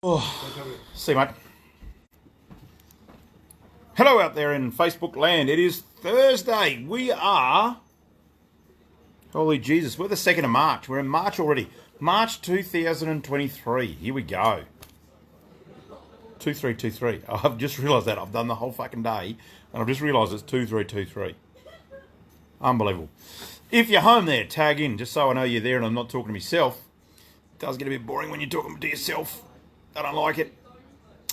Oh, see, mate. Hello out there in Facebook land. It is Thursday. We are, holy Jesus, we're the 2nd of March. We're in March already. March 2023. Here we go. 2323. I've just realised that. I've done the whole fucking day, and I've just realised it's 2323. Unbelievable. If you're home there, tag in, just so I know you're there and I'm not talking to myself. It does get a bit boring when you're talking to yourself. I don't like it.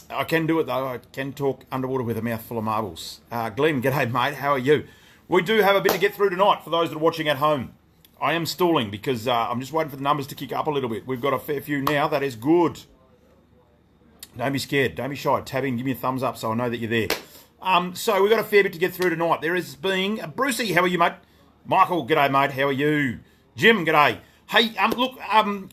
I can do it though. I can talk underwater with a mouthful of marbles. Glenn, g'day mate. How are you? We do have a bit to get through tonight for those that are watching at home. I am stalling because I'm just waiting for the numbers to kick up a little bit. We've got a fair few now. That is good. Don't be scared. Don't be shy. Tab in. Give me a thumbs up so I know that you're there. So we've got a fair bit to get through tonight. There is being Brucey. How are you, mate? Michael, g'day mate. How are you? Jim, g'day. Hey, look,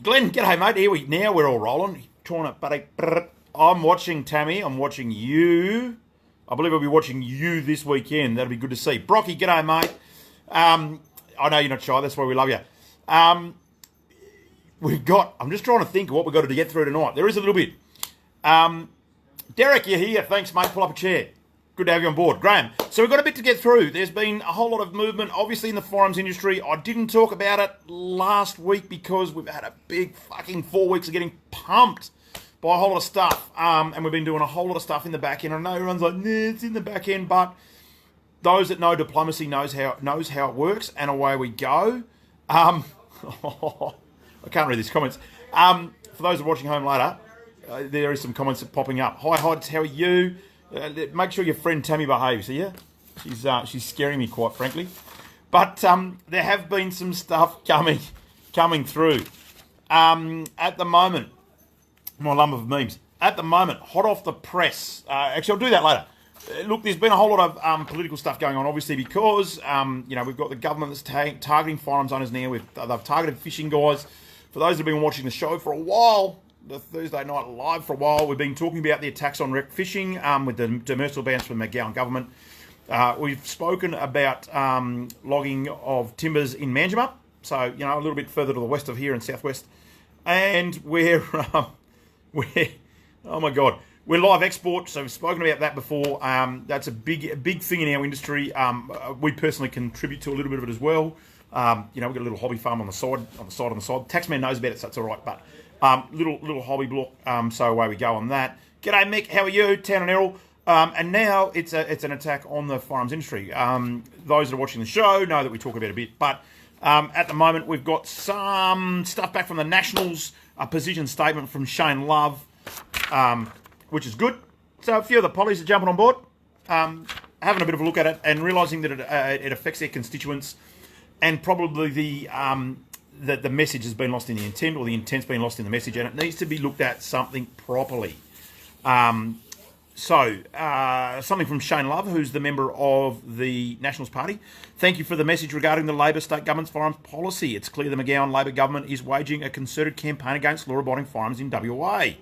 Glenn, g'day mate. Now we're all rolling. Trying to, but I'm watching Tammy. I'm watching you. I believe I'll be watching you this weekend. That'll be good to see. Brocky, g'day, mate. I know you're not shy. That's why we love you. I'm just trying to think of what we've got to get through tonight. There is a little bit. Derek, you're here. Thanks, mate. Pull up a chair. Good to have you on board. Graham. So we've got a bit to get through. There's been a whole lot of movement, obviously, in the firearms industry. I didn't talk about it last week because we've had a big fucking 4 weeks of getting pumped by a whole lot of stuff. And we've been doing a whole lot of stuff in the back end. I know everyone's like, nah, it's in the back end, but those that know diplomacy knows how it works, and away we go. I can't read these comments. For those that are watching home later, there is some comments popping up. Hi, Hods, how are you? Make sure your friend Tammy behaves, yeah? She's scaring me, quite frankly. But there have been some stuff coming through. At the moment, my lump of memes. At the moment, hot off the press. Actually, I'll do that later. Look, there's been a whole lot of political stuff going on, obviously, because we've got the government that's targeting firearms owners now. They've targeted fishing guys. For those that have been watching the show for a while, the Thursday night live for a while, we've been talking about the attacks on wreck fishing with the demersal bans from the McGowan government. We've spoken about logging of timbers in Manjimup, so a little bit further to the west of here in southwest, and we're oh my god, we're live export. So we've spoken about that before. That's a big thing in our industry. We personally contribute to a little bit of it as well. We've got a little hobby farm on the side. Taxman knows about it, so that's all right, but. Little hobby block, so away we go on that. G'day Mick, how are you? Town and Errol. And now it's an attack on the firearms industry. Those that are watching the show know that we talk about it a bit, but at the moment we've got some stuff back from the Nationals, a position statement from Shane Love, which is good. So a few of the pollies are jumping on board, having a bit of a look at it and realising that it affects their constituents, and probably that the message has been lost in the intent, or the intent's been lost in the message, and it needs to be looked at something properly. Something from Shane Love, who's the member of the Nationals Party. Thank you for the message regarding the Labor state government's firearms policy. It's clear the McGowan Labor government is waging a concerted campaign against law-abiding firearms in WA.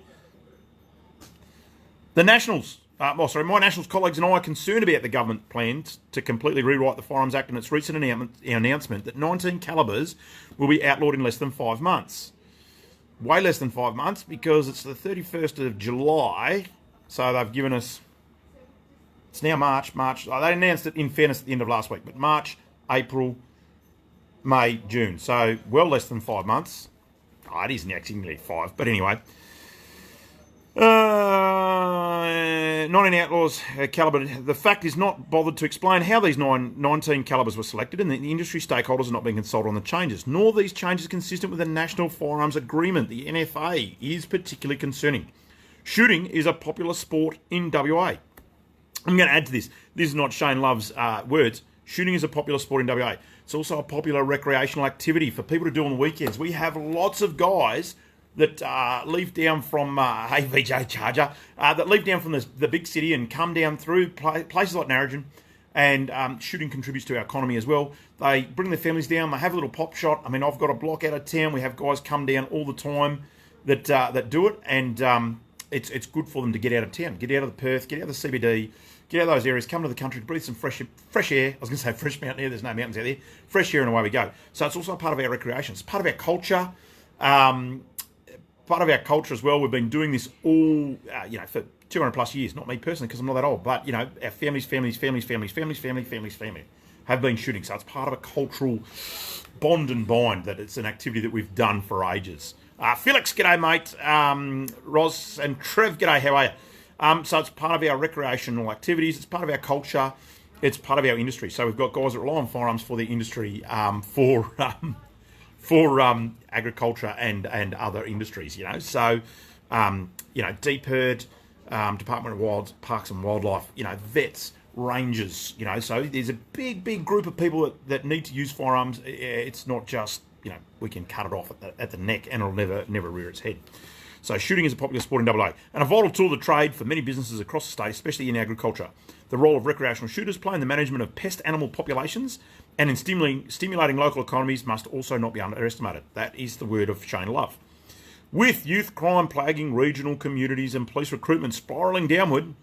The Nationals... my Nationals colleagues and I are concerned about the government plans to completely rewrite the Firearms Act and its recent announcement that 19 calibers will be outlawed in less than 5 months. Way less than 5 months, because it's the 31st of July, so they've given us... It's now March. They announced it, in fairness, at the end of last week, but March, April, May, June. So, well less than 5 months. It isn't actually nearly 5, but anyway... 19 outlaws caliber. The fact is not bothered to explain how these 19 calibers were selected, and the industry stakeholders are not being consulted on the changes, nor these changes consistent with the National Firearms Agreement. The NFA is particularly concerning. Shooting is a popular sport in WA. I'm going to add to this. This is not Shane Love's words. Shooting is a popular sport in WA. It's also a popular recreational activity for people to do on the weekends. We have lots of guys that leave down from, hey VJ Charger, that leave down from the big city and come down through places like Narrogin, and shooting contributes to our economy as well. They bring their families down, they have a little pop shot. I mean, I've got a block out of town, we have guys come down all the time that do it, and it's good for them to get out of town, get out of the Perth, get out of the CBD, get out of those areas, come to the country, breathe some fresh air. I was going to say fresh mountain air, there's no mountains out there. Fresh air, and away we go. So it's also part of our recreation. It's part of our culture. part of our culture as well. We've been doing this all, for 200 plus years. Not me personally, because I'm not that old, but, our families have been shooting. So it's part of a cultural bond and bind that it's an activity that we've done for ages. Felix, g'day, mate. Roz and Trev, g'day, how are you? So it's part of our recreational activities. It's part of our culture. It's part of our industry. So we've got guys that rely on firearms for the industry, for agriculture and other industries, So, DPIRD, Department of Parks and Wildlife, vets, rangers, So there's a big group of people that need to use firearms. It's not just, we can cut it off at the neck and it'll never rear its head. So shooting is a popular sport in WA and a vital tool of the trade for many businesses across the state, especially in agriculture. The role of recreational shooters play in the management of pest animal populations and in stimulating local economies must also not be underestimated. That is the word of Shane Love. With youth crime plaguing regional communities and police recruitment spiralling downward,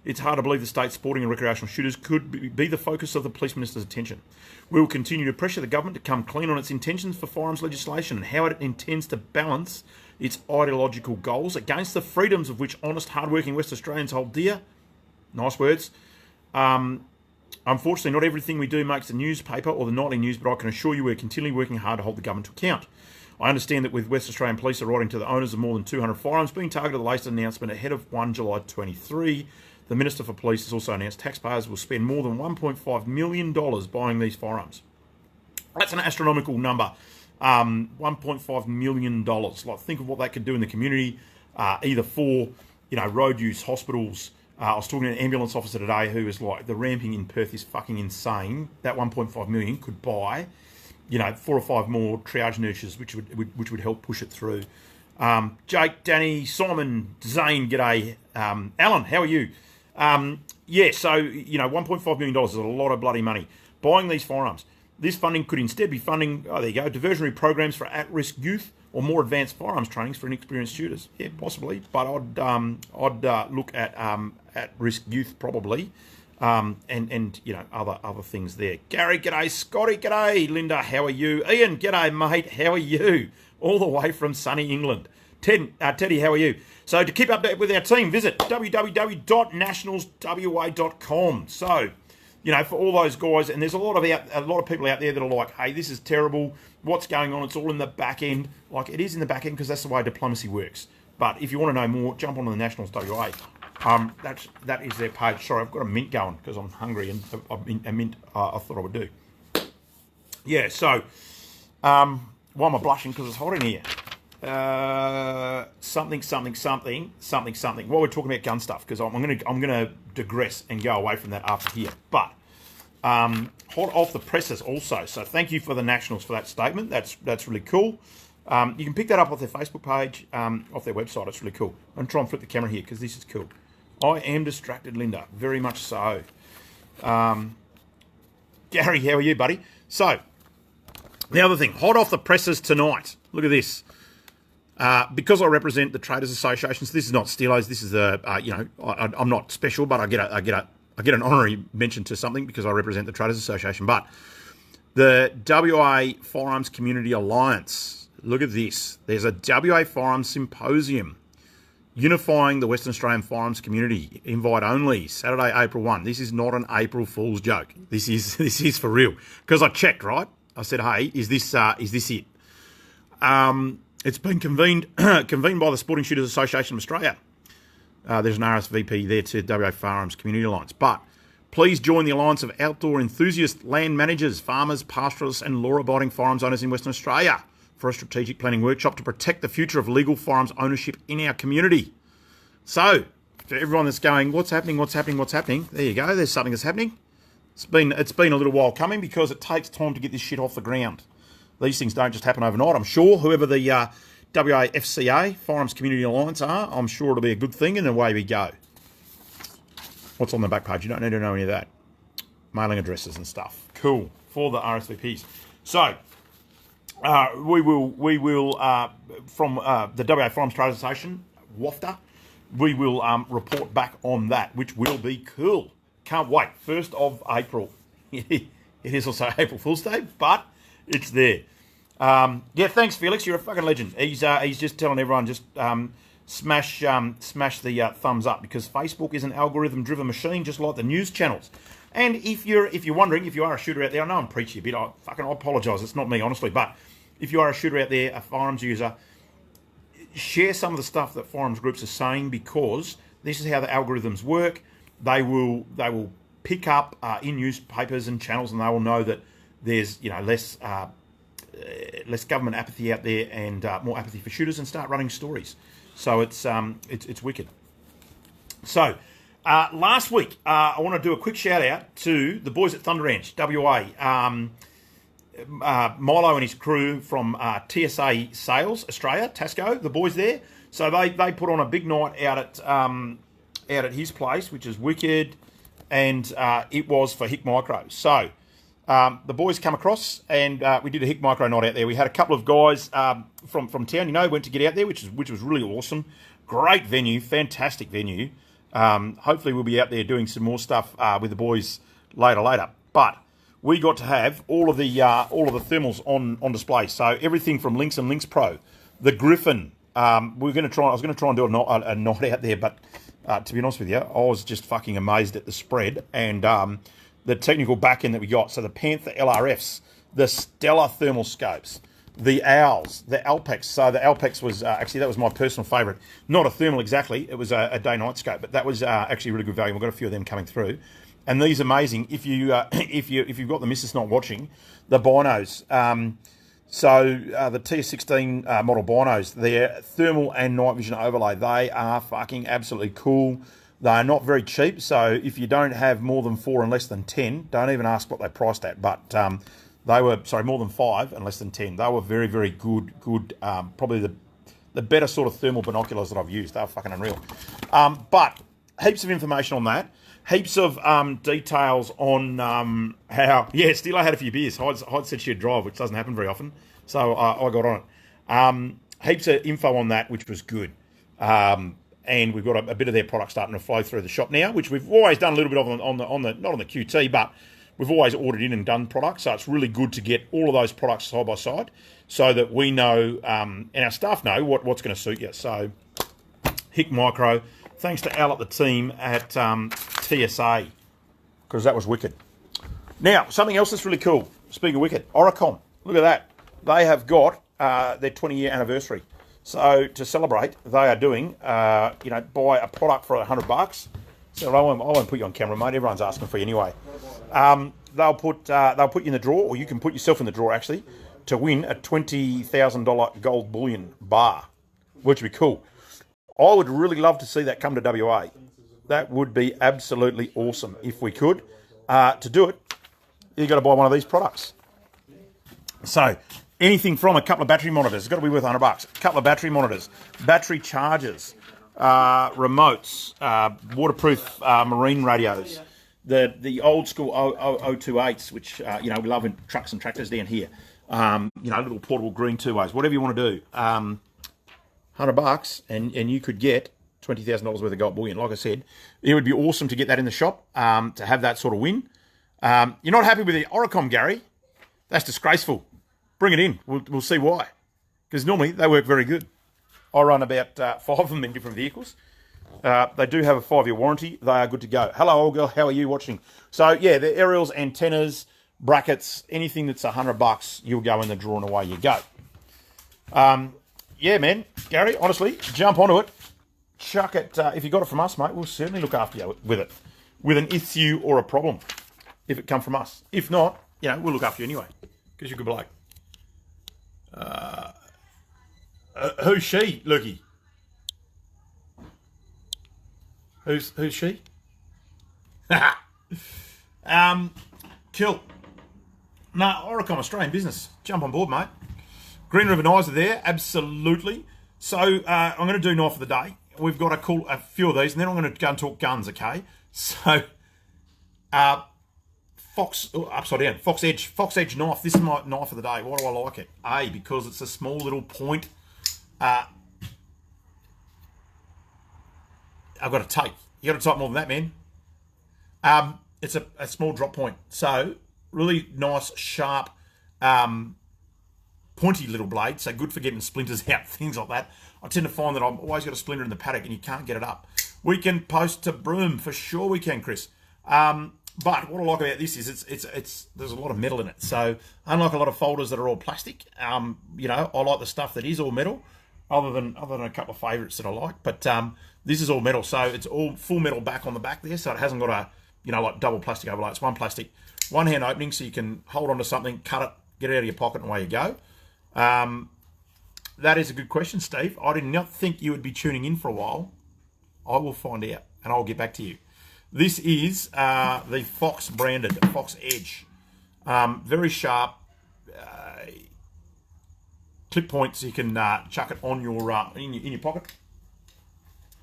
it's hard to believe the state sporting and recreational shooters could be the focus of the Police Minister's attention. We will continue to pressure the government to come clean on its intentions for firearms legislation and how it intends to balance its ideological goals against the freedoms of which honest, hard-working West Australians hold dear. Nice words. Unfortunately, not everything we do makes the newspaper or the nightly news, but I can assure you we're continually working hard to hold the government to account. I understand that with West Australian Police are writing to the owners of more than 200 firearms being targeted, the latest announcement ahead of 1 July 23. The Minister for Police has also announced taxpayers will spend more than $1.5 million buying these firearms. That's an astronomical number. $1.5 million. Like, think of what that could do in the community, either for, road use, hospitals. I was talking to an ambulance officer today who was like, the ramping in Perth is fucking insane. That 1.5 million could buy, 4 or 5 more triage nurses, which would help push it through. Jake, Danny, Simon, Zane, g'day. Alan, how are you? So, $1.5 million is a lot of bloody money. Buying these firearms. This funding could instead be funding, diversionary programs for at-risk youth or more advanced firearms trainings for inexperienced shooters. Yeah, possibly, but I'd look at at-risk youth probably, and other things there. Gary, g'day. Scotty, g'day. Linda, how are you? Ian, g'day, mate. How are you? All the way from sunny England. Teddy, how are you? So to keep up with our team, visit www.nationalswa.com. So, for all those guys, and there's a lot of people out there that are like, hey, this is terrible. What's going on? It's all in the back end. Like, it is in the back end because that's the way diplomacy works. But if you want to know more, jump onto the Nationals WA. That is their page. Sorry, I've got a mint going because I'm hungry and a mint I thought I would do. Yeah, so why am I blushing? Because it's hot in here. Something. While we're talking about gun stuff, because I'm gonna digress and go away from that after here. But hot off the presses also. So thank you for the Nationals for that statement. That's really cool. You can pick that up off their Facebook page, off their website. It's really cool. I'm trying to flip the camera here because this is cool. I am distracted, Linda. Very much so. Gary, how are you, buddy? So the other thing, hot off the presses tonight. Look at this. Because I represent the Traders Associations, this is not Steelo's. This is I'm not special, but I get an honorary mention to something because I represent the Traders Association. But the WA Firearms Community Alliance. Look at this. There's a WA Firearms Symposium unifying the Western Australian firearms community. Invite only. Saturday, April 1. This is not an April Fool's joke. This is for real. Because I checked, right? I said, hey, is this it? It's been convened by the Sporting Shooters Association of Australia. There's an RSVP there to WA Firearms Community Alliance. But please join the alliance of outdoor enthusiasts, land managers, farmers, pastoralists and law-abiding firearms owners in Western Australia for a strategic planning workshop to protect the future of legal firearms ownership in our community. So, for everyone that's going, what's happening? There you go. There's something that's happening. It's been a little while coming because it takes time to get this shit off the ground. These things don't just happen overnight. I'm sure whoever the WAFCA, Firearms Community Alliance, are, I'm sure it'll be a good thing, and away we go. What's on the back page? You don't need to know any of that. Mailing addresses and stuff. Cool. For the RSVPs. So, we will from the WA Firearms Trade Association, WAFTA, we will report back on that, which will be cool. Can't wait. 1st of April. It is also April Fool's Day, but it's there. Yeah, thanks, Felix. You're a fucking legend. He's just telling everyone just smash the thumbs up, because Facebook is an algorithm-driven machine, just like the news channels. And if you're wondering, if you are a shooter out there, I know I'm preaching a bit. I apologise. It's not me, honestly. But if you are a shooter out there, a firearms user, share some of the stuff that firearms groups are saying, because this is how the algorithms work. They will pick up in newspapers and channels, and they will know that there's less government apathy out there, and more apathy for shooters, and start running stories. So it's wicked. So last week I want to do a quick shout out to the boys at Thunder Ranch, WA. Milo and his crew from TSA Sales Australia, Tasco, the boys there. So they put on a big night out at his place, which is wicked, and it was for IYKYK. So the boys come across, and we did a IYKYK night out there. We had a couple of guys from town, went to get out there, which was really awesome. Great venue, fantastic venue. Hopefully we'll be out there doing some more stuff with the boys later. But we got to have all of the thermals on display. So everything from Lynx and Lynx Pro, the Griffin. I was going to try and do a night out there, but to be honest with you, I was just fucking amazed at the spread and the technical back end that we got. So the Panther LRFs, the Stellar thermal scopes, the Owls, the Alpex. So the Alpex was actually, that was my personal favourite. Not a thermal exactly, it was a day-night scope, but that was actually really good value. We've got a few of them coming through. And these are amazing. If you've got the missus not watching, the binos. The TS16 model binos, their thermal and night vision overlay, they are fucking absolutely cool. They are not very cheap, so if you don't have more than 4 and less than 10, don't even ask what they priced at. But they were, more than 5 and less than 10. They were very, very good. Probably the better sort of thermal binoculars that I've used. They were fucking unreal. But heaps of information on that. Heaps of details on how... Yeah, Steelo had a few beers. Hyde said she'd drive, which doesn't happen very often. So I got on it. Heaps of info on that, which was good. And we've got a bit of their product starting to flow through the shop now, which we've always done a little bit of on the not on the QT, but we've always ordered in and done products. So it's really good to get all of those products side by side, so that we know and our staff know what's going to suit you. So IYKYK, thanks to Al at the team at TSA, because that was wicked. Now, something else that's really cool. Speaking of wicked, Oricom. Look at that. They have got their 20-year anniversary. So to celebrate, they are doing, buy a product for $100. So I won't put you on camera, mate. Everyone's asking for you anyway. They'll put you in the draw, or you can put yourself in the draw actually, to win a $20,000 gold bullion bar, which would be cool. I would really love to see that come to WA. That would be absolutely awesome if we could. To do it, you've got to buy one of these products. So anything from a couple of battery monitors, it's got to be worth $100. A couple of battery monitors, battery chargers, remotes, waterproof marine radios, the old school 028s, which we love in trucks and tractors down here. Little portable green 2As, whatever you want to do. $100 and you could get $20,000 worth of gold bullion. Like I said, it would be awesome to get that in the shop, to have that sort of win. You're not happy with the Oricom, Gary? That's disgraceful. Bring it in. We'll see why. Because normally they work very good. I run about 5 of them in different vehicles. They do have a 5-year warranty. They are good to go. Hello, old girl. How are you watching? So, yeah, the aerials, antennas, brackets, anything that's $100, you'll go in the draw and away you go. Yeah, man. Gary, honestly, jump onto it. Chuck it. If you got it from us, mate, we'll certainly look after you with it. With an issue or a problem, if it come from us. If not, we'll look after you anyway. Because you're a good bloke. Who's she, Lukey? Who's she? Cool. No, Oricom Australian business. Jump on board, mate. Green River Knives are there, absolutely. So I'm going to do knife of the day. We've got a few of these, and then I'm going to go and talk guns, okay? So, Fox Edge knife. This is my knife of the day. Why do I like it? A, because it's a small little point. I've got a tape. You got to type more than that, man. It's a small drop point. So, really nice, sharp pointy little blade, so good for getting splinters out, things like that. I tend to find that I've always got a splinter in the paddock and you can't get it up. We can post to broom, for sure we can, Chris. But what I like about this is there's a lot of metal in it. So unlike a lot of folders that are all plastic, you know, I like the stuff that is all metal, other than a couple of favourites that I like. But this is all metal, so it's all full metal back on the back there, so it hasn't got a, you know, like double plastic overlay. It's one plastic, one hand opening, so you can hold onto something, cut it, get it out of your pocket, and away you go. That is a good question, Steve. I did not think you would be tuning in for a while. I will find out, and I'll get back to you. This is the Fox branded, Fox Edge. Very sharp clip point, so you can chuck it on your in your pocket.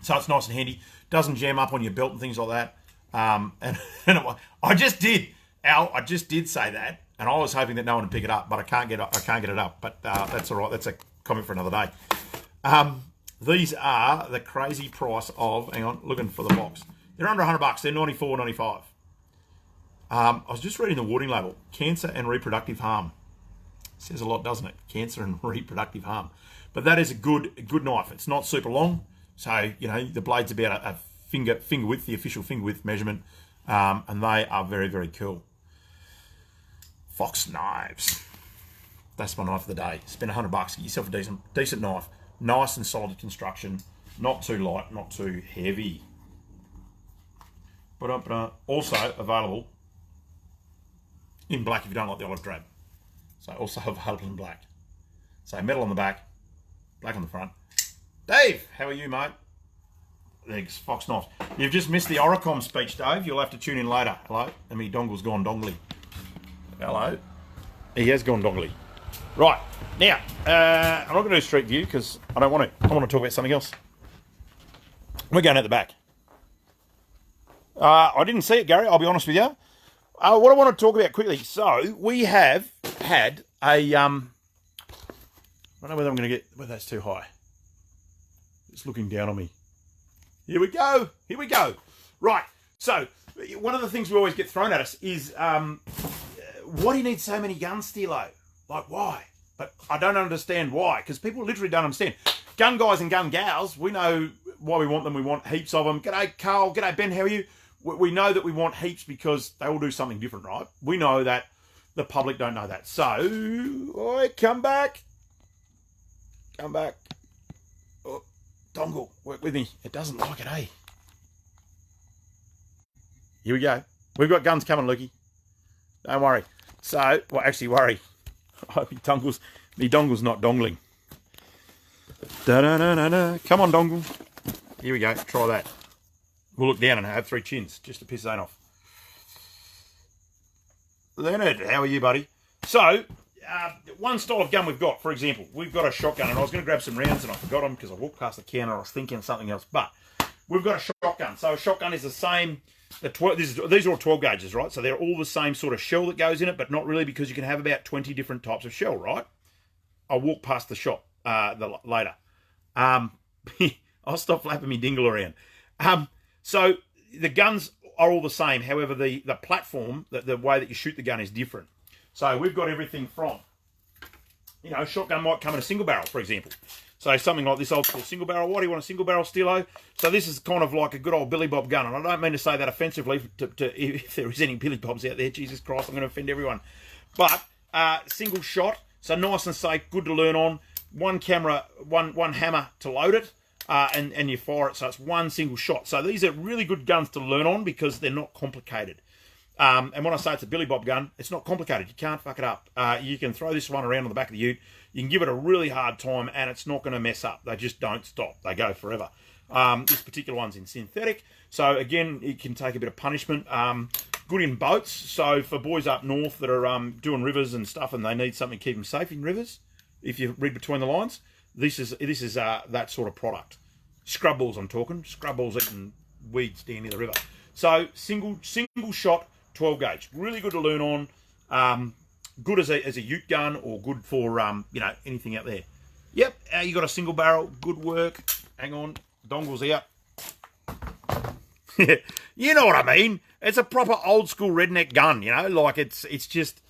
So it's nice and handy. Doesn't jam up on your belt and things like that. And I just did, Al. I just did say that, and I was hoping that no one would pick it up, but I can't get it up. But that's all right. That's a comment for another day. These are the crazy price of. Hang on, looking for the box. They're under $100. They're $94.95. I was just reading the warning label. Cancer and reproductive harm. Says a lot, doesn't it? Cancer and reproductive harm. But that is a good knife. It's not super long. So, you know, the blade's about a finger width, the official finger width measurement. And they are very, very cool. Fox knives. That's my knife of the day. Spend $100. Get yourself a decent knife. Nice and solid construction. Not too light, not too heavy. But also available in black if you don't like the olive drab. So also available in black. So metal on the back, black on the front. Dave, how are you, mate? Thanks, Fox knives. You've just missed the Oricom speech, Dave. You'll have to tune in later. Hello? I mean, dongle's gone dongly. Hello? He has gone dongly. Right, now, I'm not going to do Street View because I don't want to. I want to talk about something else. We're going out the back. I didn't see it, Gary, I'll be honest with you. What I want to talk about quickly. So, we have had a, I don't know whether I'm going to get, whether that's too high. It's looking down on me. Here we go. Right, so, one of the things we always get thrown at us is, why do you need so many guns, Steelo? Like, why? But I don't understand why, because people literally don't understand. Gun guys and gun gals, we know why we want them. We want heaps of them. G'day, Carl. G'day, Ben. How are you? We know that we want heaps because they all do something different, right? We know that the public don't know that. So, oi, come back. Oh, dongle, work with me. It doesn't like it, eh? Here we go. We've got guns coming, Lukey. Don't worry. So, well, actually worry. I hope my dongle's not dongling. Da-da-da-da-da. Come on, dongle. Here we go. Try that. We'll look down and have 3 chins just to piss Zane off. Leonard, how are you, buddy? So, one style of gun we've got, for example, we've got a shotgun, and I was going to grab some rounds and I forgot them because I walked past the counter. I was thinking something else, but we've got a shotgun. So a shotgun is the same. These are all 12 gauges, right? So they're all the same sort of shell that goes in it, but not really, because you can have about 20 different types of shell, right? I'll walk past the shop later. I'll stop flapping me dingle around. So the guns are all the same. However, the platform, the way that you shoot the gun is different. So we've got everything from, you know, shotgun might come in a single barrel, for example. So something like this old school single barrel. Why do you want a single barrel, Steelo? So this is kind of like a good old Billy Bob gun. And I don't mean to say that offensively to if there is any Billy Bobs out there. Jesus Christ, I'm going to offend everyone. But single shot, so nice and safe, good to learn on. One camera, one hammer to load it, and you fire it. So it's one single shot. So these are really good guns to learn on because they're not complicated. And when I say it's a Billy Bob gun, it's not complicated. You can't fuck it up. You can throw this one around on the back of the ute. You can give it a really hard time, and it's not going to mess up. They just don't stop. They go forever. This particular one's in synthetic. So, again, it can take a bit of punishment. Good in boats. So, for boys up north that are doing rivers and stuff and they need something to keep them safe in rivers, if you read between the lines, this is that sort of product. Scrub balls, I'm talking. Scrub balls eating weeds down near the river. So, single shot, 12 gauge. Really good to learn on. Good as a ute gun, or good for anything out there. Yep, you got a single barrel. Good work. Hang on, dongle's out. You know what I mean? It's a proper old school redneck gun. You know, like it's just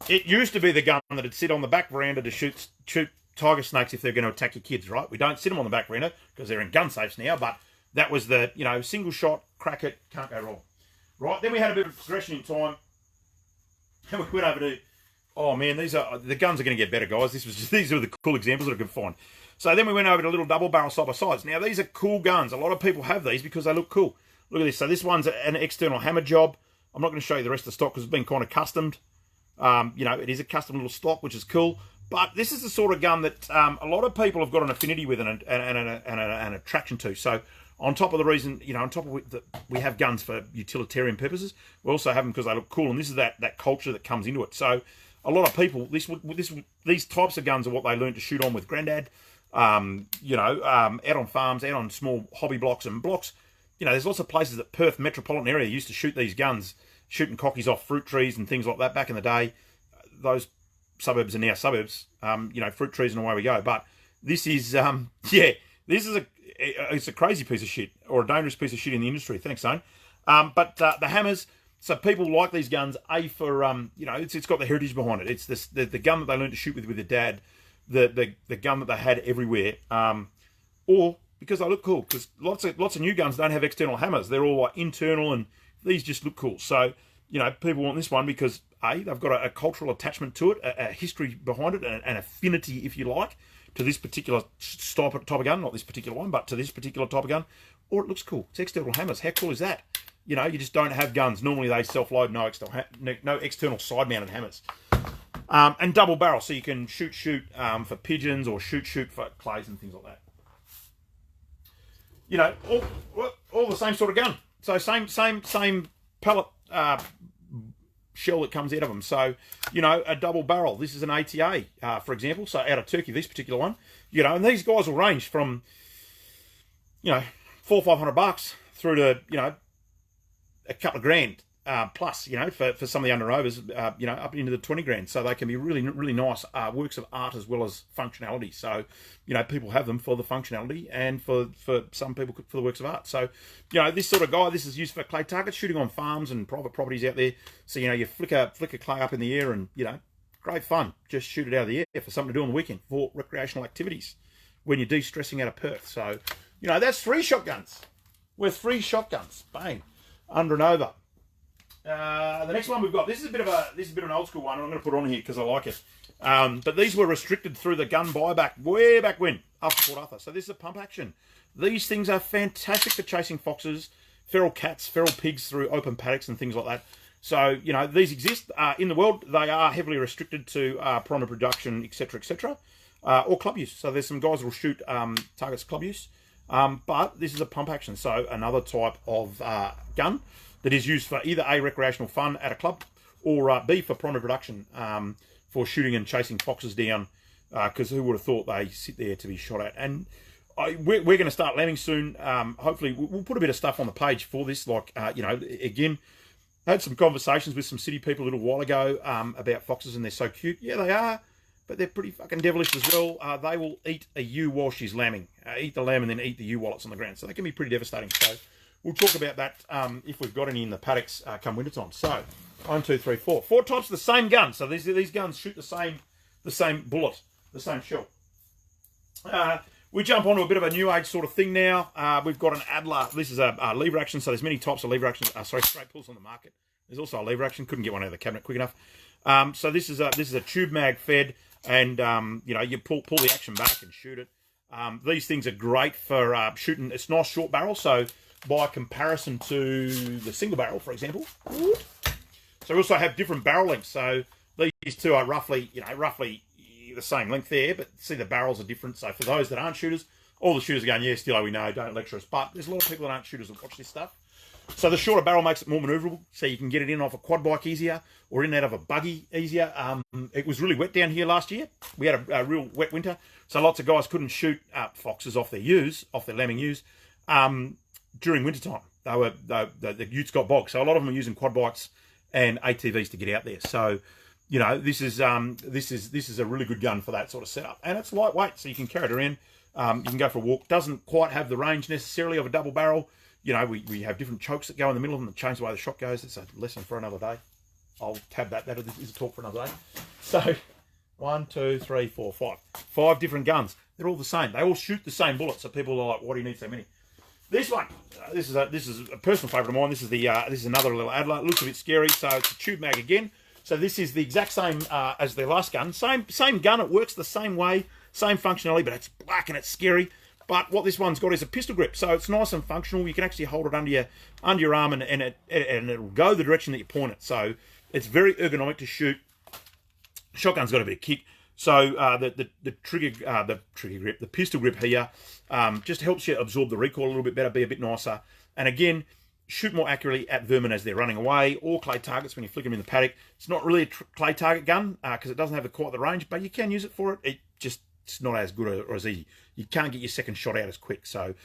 It used to be the gun that'd sit on the back veranda to shoot tiger snakes if they're going to attack your kids, right? We don't sit them on the back veranda because they're in gun safes now, but that was the, single shot, crack it, can't go wrong. Right, then we had a bit of progression in time, and we went over to, oh man, the guns are going to get better, guys. These are the cool examples that I could find. So then we went over to little double barrel side by sides. Now these are cool guns. A lot of people have these because they look cool. Look at this. So this one's an external hammer job. I'm not going to show you the rest of the stock because it's been kind of customed. It is a custom little stock, which is cool. But this is the sort of gun that a lot of people have got an affinity with and an attraction to. So on top of the reason, we have guns for utilitarian purposes, we also have them because they look cool. And this is that culture that comes into it. So a lot of people, these types of guns are what they learned to shoot on with Grandad. Out on farms, out on small hobby blocks and blocks. There's lots of places that Perth metropolitan area used to shoot these guns, shooting cockies off fruit trees and things like that back in the day. Those suburbs are now suburbs, fruit trees and away we go. But this is, it's a crazy piece of shit or a dangerous piece of shit in the industry. Thanks, Zane. But the hammers, so people like these guns, for, it's got the heritage behind it. It's the gun that they learned to shoot with their dad, the gun that they had everywhere, or because they look cool. Because lots of new guns don't have external hammers; they're all like internal, and these just look cool. So people want this one because they've got a cultural attachment to it, a history behind it, an affinity, if you like, to this particular type of gun. Not this particular one, but to this particular type of gun. Or it looks cool. It's external hammers. How cool is that? You just don't have guns. Normally they self-load, no external side-mounted hammers. And double barrel, so you can shoot for pigeons or shoot for clays and things like that. All the same sort of gun. So same pellet shell that comes out of them. So, a double barrel. This is an ATA, for example. So out of Turkey, this particular one. And these guys will range from, $400 or $500 through to, a couple of grand. Plus, for some of the underovers, up into the 20 grand. So they can be really, really nice works of art as well as functionality. So, people have them for the functionality and for some people for the works of art. So, this sort of guy, this is used for clay targets, shooting on farms and private properties out there. So, you flicker clay up in the air and, great fun. Just shoot it out of the air for something to do on the weekend for recreational activities when you're de-stressing out of Perth. So, that's 3 shotguns. We're 3 shotguns. Bang. Under and over. The next one we've got, this is a bit of an old school one, and I'm going to put it on here because I like it. But these were restricted through the gun buyback way back when, after Port Arthur. So this is a pump action. These things are fantastic for chasing foxes, feral cats, feral pigs through open paddocks and things like that. So, these exist in the world. They are heavily restricted to primary production, etc., or club use. So there's some guys that will shoot targets club use. But this is a pump action, so another type of gun that is used for either A, recreational fun at a club, or B, for primary production, for shooting and chasing foxes down, because who would have thought they sit there to be shot at. And we're going to start landing soon. Hopefully, we'll put a bit of stuff on the page for this. Again, I had some conversations with some city people a little while ago about foxes, and they're so cute. Yeah, they are, but they're pretty fucking devilish as well. They will eat a ewe while she's lambing. Eat the lamb and then eat the ewe while it's on the ground. So they can be pretty devastating. So we'll talk about that if we've got any in the paddocks come winter time. So 1, 2, 3, 4. 4 types of the same gun. So these guns shoot the same bullet, the same shell. We jump onto a bit of a new age sort of thing now. We've got an Adler. This is a lever action. So there's many types of lever action. Straight pulls on the market. There's also a lever action. Couldn't get one out of the cabinet quick enough. So this is a tube mag fed, and you pull the action back and shoot it. These things are great for shooting. It's nice short barrel. So by comparison to the single barrel, for example. So we also have different barrel lengths. So these two are roughly the same length there, but see the barrels are different. So for those that aren't shooters, all the shooters are going, yeah, Steelo, we know, don't lecture us. But there's a lot of people that aren't shooters that watch this stuff. So the shorter barrel makes it more manoeuvrable, so you can get it in off a quad bike easier or in out of a buggy easier. It was really wet down here last year. We had a real wet winter, so lots of guys couldn't shoot foxes off their lambing ewes during winter time. The utes got bogged, so a lot of them are using quad bikes and ATVs to get out there. So this is a really good gun for that sort of setup, and it's lightweight, so you can carry it around. You can go for a walk. Doesn't quite have the range necessarily of a double barrel. We have different chokes that go in the middle of them that change the way the shot goes. It's a lesson for another day. I'll tab that. That is a talk for another day. So 1, 2, 3, 4, 5. 5 different guns. They're all the same. They all shoot the same bullet. So people are like, "Why do you need so many?" This one, this is a personal favourite of mine. This is another little Adler. It looks a bit scary. So it's a tube mag again. So this is the exact same as the last gun. Same gun. It works the same way, same functionality, but it's black and it's scary. But what this one's got is a pistol grip, so it's nice and functional. You can actually hold it under your arm, and it'll go the direction that you point it. So it's very ergonomic to shoot. Shotgun's got a bit of kick. So the trigger grip, the pistol grip here, just helps you absorb the recoil a little bit better, be a bit nicer, and again, shoot more accurately at vermin as they're running away, or clay targets when you flick them in the paddock. It's not really a clay target gun because it doesn't have quite the range, but you can use it for it. It's not as good or as easy. You can't get your second shot out as quick. So,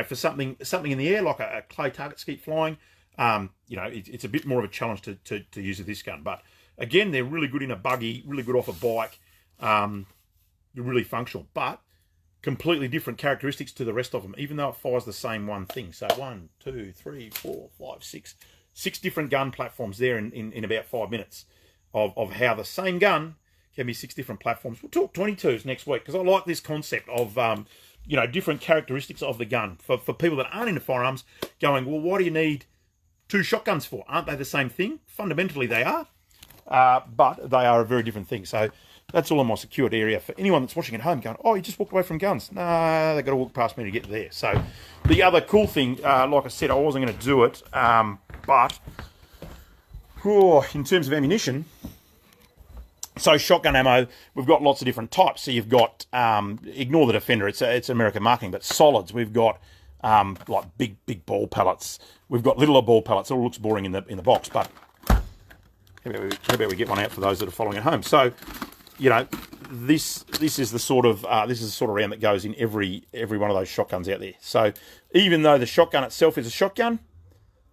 for something in the air, like a clay target to keep flying, it's a bit more of a challenge to use with this gun. But again, they're really good in a buggy, really good off a bike. They're really functional, but completely different characteristics to the rest of them, even though it fires the same one thing. So 1, 2, 3, 4, 5, 6 different gun platforms there in about 5 minutes of how the same gun can be 6 different platforms. We'll talk 22s next week because I like this concept of different characteristics of the gun for people that aren't into firearms. Going, well, why do you need 2 shotguns for? Aren't they the same thing? Fundamentally, they are, but they are a very different thing. So that's all in my secured area. For anyone that's watching at home going, oh, you just walked away from guns. Nah, they've got to walk past me to get there. So the other cool thing, like I said, I wasn't going to do it, but in terms of ammunition, so shotgun ammo, we've got lots of different types. So you've got, ignore the Defender, it's American marketing, but solids. We've got like big ball pellets. We've got littler ball pellets. It all looks boring in the box, but how about we get one out for those that are following at home? So, this is the sort of round that goes in every one of those shotguns out there. So even though the shotgun itself is a shotgun,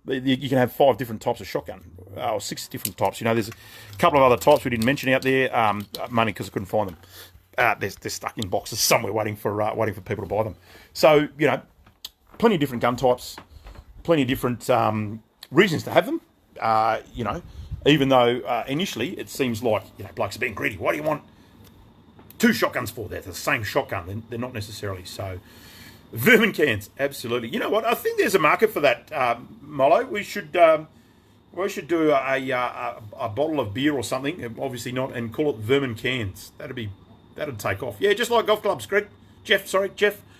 you can have 5 different types of shotgun, or 6 different types. There's a couple of other types we didn't mention out there, mainly because I couldn't find them. They're stuck in boxes somewhere waiting for people to buy them. So plenty of different gun types, plenty of different reasons to have them. Even though initially it seems like blokes are being greedy. Why do you want 2 shotguns for? They're the same shotgun. They're not necessarily. So vermin cans, absolutely. You know what? I think there's a market for that, Molo. We should do a bottle of beer or something. Obviously not, and call it vermin cans. That'd take off. Yeah, just like golf clubs, Jeff.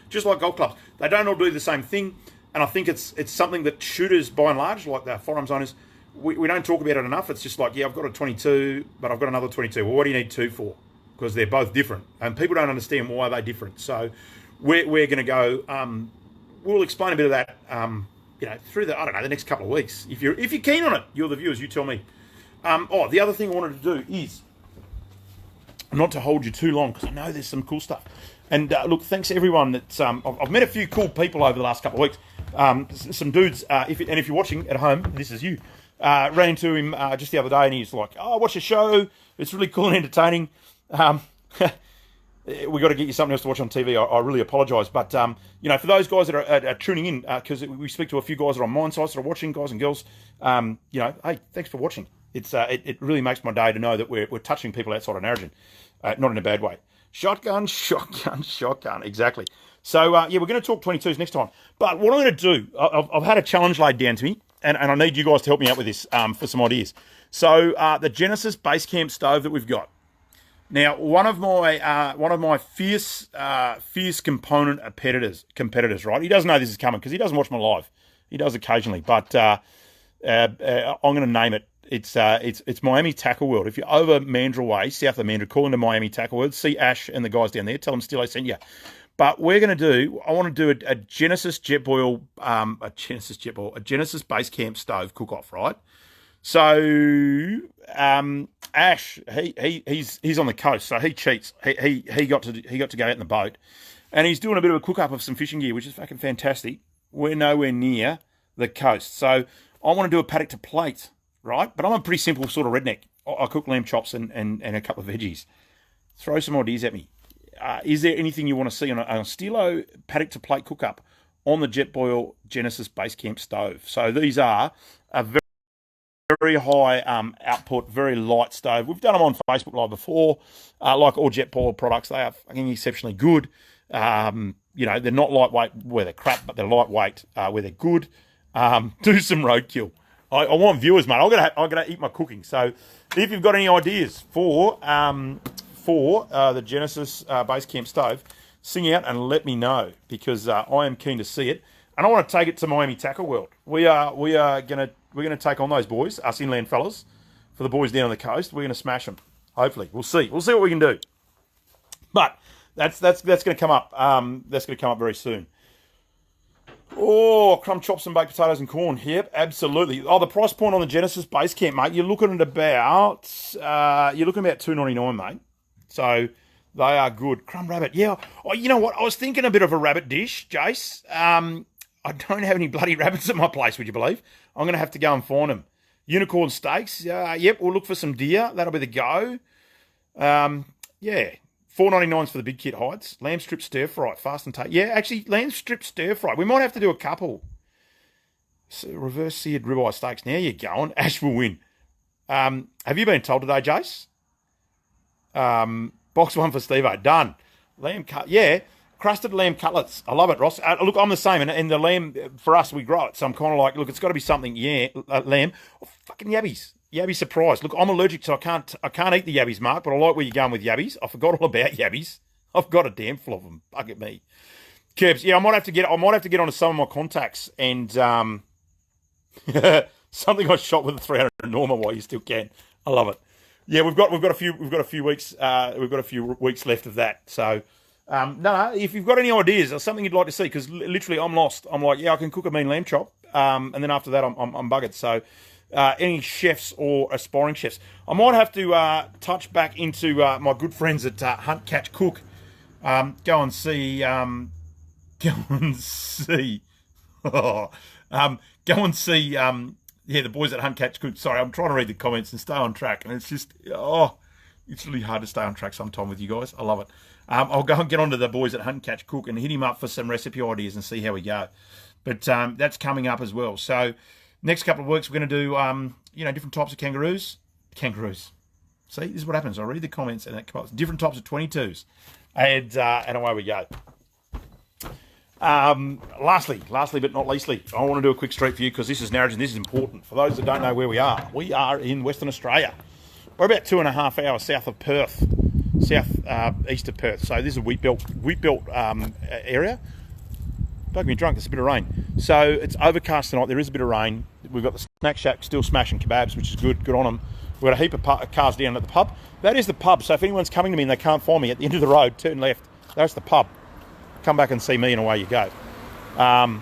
Just like golf clubs. They don't all do the same thing, and I think it's something that shooters, by and large, like the firearms owners, we don't talk about it enough. It's just like, I've got a 22, but I've got another 22. Well, what do you need 2 for? Because they're both different, and people don't understand why they're different. So we're going to go. We'll explain a bit of that, through the next couple of weeks. If you're keen on it, you're the viewers. You tell me. The other thing I wanted to do is not to hold you too long because I know there's some cool stuff. And look, thanks to everyone that's. I've met a few cool people over the last couple of weeks. Some dudes. If you're watching at home, this is you. Ran into him just the other day, and he's like, "Oh, watch the show. It's really cool and entertaining. We got to get you something else to watch on TV. I really apologise, but for those guys that are tuning in, because we speak to a few guys that are on mine sites that are watching, guys and girls. Hey, thanks for watching. It really makes my day to know that we're touching people outside of Narrogin, not in a bad way. Shotgun, exactly. So we're going to talk 22s next time. But what I'm going to do, I've had a challenge laid down to me. And I need you guys to help me out with this for some ideas. So the Genesis base camp stove that we've got. Now, one of my fierce component competitors, right? He doesn't know this is coming because he doesn't watch my live. He does occasionally, but I'm going to name it. It's Miami Tackle World. If you're over Mandurah Way, south of Mandurah, call into Miami Tackle World. See Ash and the guys down there. Tell them Steelo sent you. But I want to do a Genesis Jetboil, a Genesis base camp stove cook-off, right? So Ash, he's on the coast, so he cheats. He got to go out in the boat, and he's doing a bit of a cook-up of some fishing gear, which is fucking fantastic. We're nowhere near the coast, so I want to do a paddock to plate, right? But I'm a pretty simple sort of redneck. I cook lamb chops and a couple of veggies. Throw some ideas at me. Is there anything you want to see on a Steelo paddock to plate cook-up on the Jetboil Genesis base camp stove? So these are a very very high output, very light stove. We've done them on Facebook Live before. Like all Jetpile products, they are fucking exceptionally good. They're not lightweight where they're crap, but they're lightweight where they're good. Do some roadkill. I want viewers, mate. I'm gonna eat my cooking. So if you've got any ideas for the Genesis base camp stove, sing out and let me know, because I am keen to see it, and I want to take it to Miami Tackle World. We're gonna take on those boys, us inland fellas, for the boys down on the coast. We're gonna smash them. Hopefully, we'll see what we can do. But that's gonna come up. That's gonna come up very soon. Oh, crumb chops and baked potatoes and corn. Yep, absolutely. Oh, the price point on the Genesis base camp, mate. You're looking at about $2.99, mate. So they are good. Crumb rabbit. Yeah. Oh, you know what? I was thinking a bit of a rabbit dish, Jace. I don't have any bloody rabbits at my place, would you believe? I'm going to have to go and find them. Unicorn steaks. Yep, we'll look for some deer. That'll be the go. Yeah. $4.99 for the big kit hides. Lamb strip stir fry, fast and tasty. Yeah, actually, lamb strip stir fry. We might have to do a couple. So, reverse seared ribeye steaks. Now you're going. Ash will win. Have you been told today, Jace? Box one for Stevo. Done. Lamb cut. Yeah, crusted lamb cutlets. I love it, Ross. Look, I'm the same, and the lamb for us, we grow it. So I'm kind of like, look, it's got to be something. Yeah, lamb. Oh, fucking yabbies. Yabby surprise. Look, I'm allergic, so I can't eat the yabbies, Mark, but I like where you're going with yabbies. I forgot all about yabbies. I've got a damn full of them. Bug at me. Kerbs, yeah, I might have to get onto some of my contacts and something I shot with a 300 Norma while you still can. I love it. Yeah, we've got a few weeks left of that. So no, if you've got any ideas or something you'd like to see, because literally I'm lost. I'm like, yeah, I can cook a mean lamb chop, and then after that I'm buggered. So. Any chefs or aspiring chefs. I might have to touch back into my good friends at Hunt Catch Cook. Go and see. Go and see. The boys at Hunt Catch Cook. Sorry, I'm trying to read the comments and stay on track, and it's just it's really hard to stay on track sometime with you guys. I love it. I'll go and get onto the boys at Hunt Catch Cook and hit him up for some recipe ideas and see how we go. But that's coming up as well. So. Next couple of weeks, we're going to do, different types of kangaroos. Kangaroos. See, this is what happens. I read the comments and it comes up. Different types of 22s. And away we go. Lastly but not leastly, I want to do a quick street view because this is Narrogin. This is important. For those that don't know where we are in Western Australia. We're about 2.5 hours south of Perth, east of Perth. So this is a wheat belt area. Don't get me drunk, there's a bit of rain. So it's overcast tonight, there is a bit of rain. We've got the snack shack still smashing kebabs, which is good on them. We've got a heap of cars down at the pub. That is the pub, so if anyone's coming to me and they can't find me at the end of the road, turn left. That's the pub. Come back and see me and away you go. And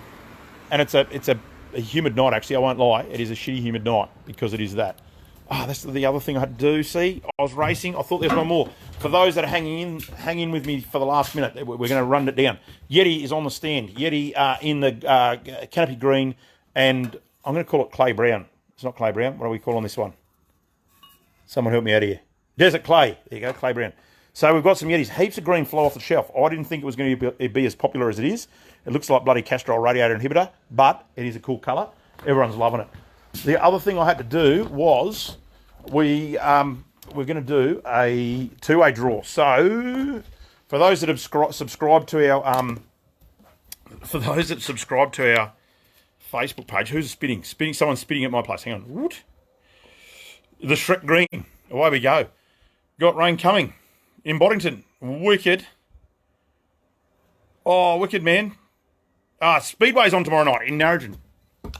it's a humid night, actually, I won't lie. It is a shitty humid night because it is that. That's the other thing I had to do. See, I was racing. I thought there was one more. For those that are hanging in with me for the last minute, we're going to run it down. Yeti is on the stand. Yeti in the canopy green, and I'm going to call it clay brown. It's not clay brown. What do we call on this one? Someone help me out here. Desert clay. There you go, clay brown. So we've got some Yetis. Heaps of green flow off the shelf. I didn't think it was going to be as popular as it is. It looks like bloody Castrol radiator inhibitor, but it is a cool colour. Everyone's loving it. The other thing I had to do was we're going to do a two-way draw. So for those that have subscribed to our Facebook page, who's spitting? Someone's spitting at my place. Hang on. What? The Shrek Green. Away we go. Got rain coming in Boddington. Wicked. Oh, wicked, man. Speedway's on tomorrow night in Narrogin.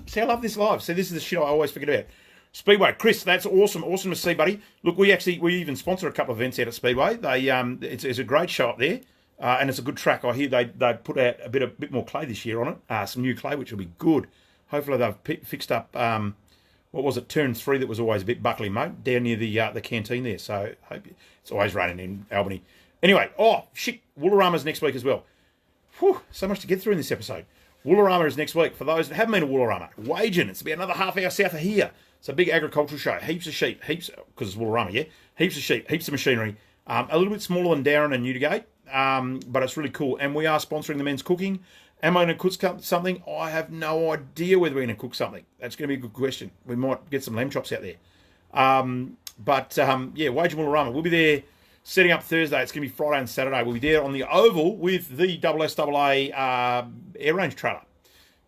See, I love this live. See, this is the shit I always forget about. Speedway, Chris, that's awesome. Awesome to see, buddy. Look, we even sponsor a couple of events out at Speedway. It's a great show up there, and it's a good track. I hear they put out a bit more clay this year on it, some new clay, which will be good. Hopefully they've fixed up, what was it, turn 3 that was always a bit buckly, mate, down near the canteen there. So hope it's always raining in Albany. Anyway, Woolorama's next week as well. Whew, so much to get through in this episode. Woolorama is next week. For those that haven't been to Woolorama, Wagin, it's about another half hour south of here. It's a big agricultural show. Heaps of sheep, because it's Woolorama, yeah? Heaps of sheep, heaps of machinery. A little bit smaller than Darren and Newdigate, but it's really cool. And we are sponsoring the men's cooking Am I going to cook something? I have no idea whether we're going to cook something. That's going to be a good question. We might get some lamb chops out there. Yeah, Wagin Woolorama. We'll be there setting up Thursday. It's going to be Friday and Saturday. We'll be there on the Oval with the SSAA air range trailer.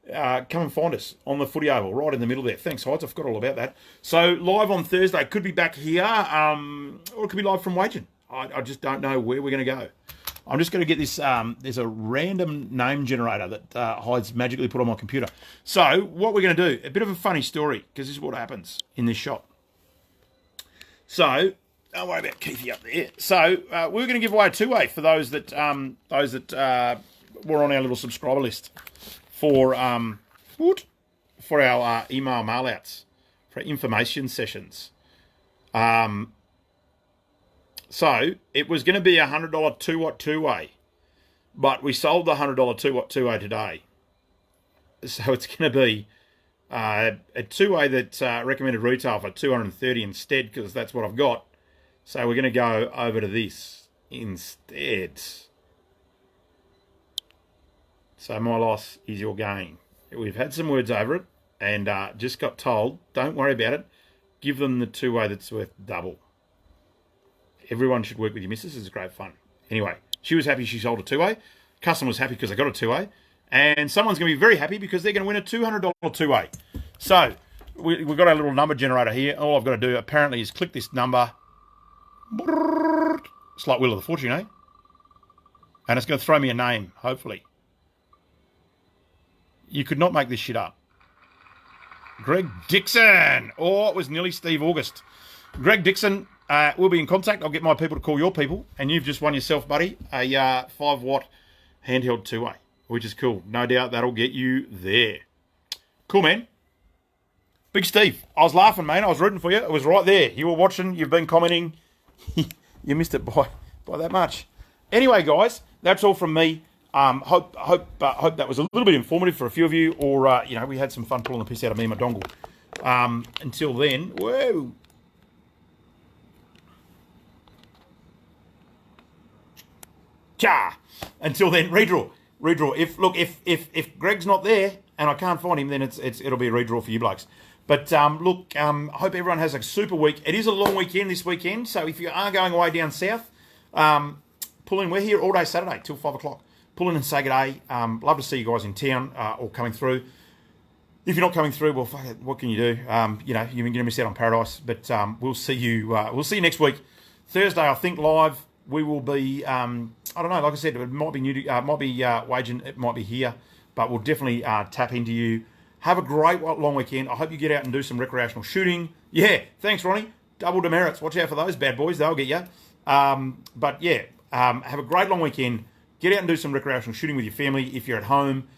Come and find us on the footy oval, right in the middle there. Thanks, Hides. I forgot all about that. So live on Thursday. Could be back here, or it could be live from Wagin. I just don't know where we're going to go. I'm just going to get this. There's a random name generator that Hides magically put on my computer. So what we're going to do, a bit of a funny story, because this is what happens in this shop. So don't worry about Keithy up there. So we're going to give away a two-way for those that were on our little subscriber list for our email mail-outs, for information sessions. So it was going to be a $100 2-watt two-way, but we sold the $100 2-watt two-way today. So it's going to be a two-way that's recommended retail for $230 instead, because that's what I've got. So we're going to go over to this instead. So my loss is your gain. We've had some words over it and just got told, don't worry about it. Give them the two-way that's worth double. Everyone should work with your missus. It's great fun. Anyway, she was happy she sold a two-way. Customer was happy because they got a two-way. And someone's going to be very happy because they're going to win a $200 two-way. So we've got our little number generator here. All I've got to do apparently is click this number. It's like Wheel of the Fortune, eh? And it's going to throw me a name, hopefully. You could not make this shit up. Greg Dixon. Or it was nearly Steve August. Greg Dixon, we'll be in contact. I'll get my people to call your people. And you've just won yourself, buddy, a 5-watt handheld two-way, which is cool. No doubt that'll get you there. Cool, man. Big Steve. I was laughing, man. I was rooting for you. It was right there. You were watching. You've been commenting. You missed it by that much. Anyway, guys, that's all from me. Hope that was a little bit informative for a few of you, or we had some fun pulling the piss out of me and my dongle. Until then, whoa. Cha. Until then, redraw. If Greg's not there and I can't find him, then it'll be a redraw for you blokes. But I hope everyone has a super week. It is a long weekend this weekend, so if you are going away down south, pull in. We're here all day Saturday till 5 o'clock. Pull in and say good day. Love to see you guys in town or coming through. If you're not coming through, well, fuck it, what can you do? You're going to miss out on paradise. But we'll see you. We'll see you next week, Thursday. I think live. We will be. I don't know. Like I said, it might be new. Might be Wagin. It might be here, but we'll definitely tap into you. Have a great long weekend. I hope you get out and do some recreational shooting. Yeah, thanks, Ronnie. Double demerits. Watch out for those bad boys. They'll get you. Have a great long weekend. Get out and do some recreational shooting with your family. If you're at home,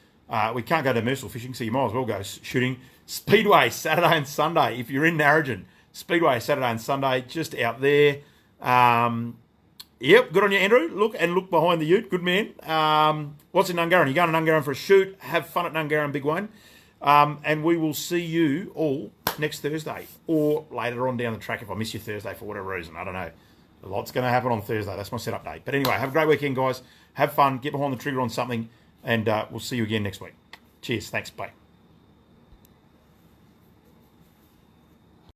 we can't go to demersal fishing, so you might as well go shooting. Speedway, Saturday and Sunday. If you're in Narrogin, Speedway, Saturday and Sunday, just out there. Yep, good on you, Andrew. Look behind the ute. Good man. What's in Nungarran? You're going to Nungarran for a shoot. Have fun at Nungarran, Big Wayne. And we will see you all next Thursday or later on down the track if I miss you Thursday for whatever reason. I don't know. A lot's going to happen on Thursday. That's my setup day. But anyway, have a great weekend, guys. Have fun. Get behind the trigger on something. And we'll see you again next week. Cheers. Thanks. Bye.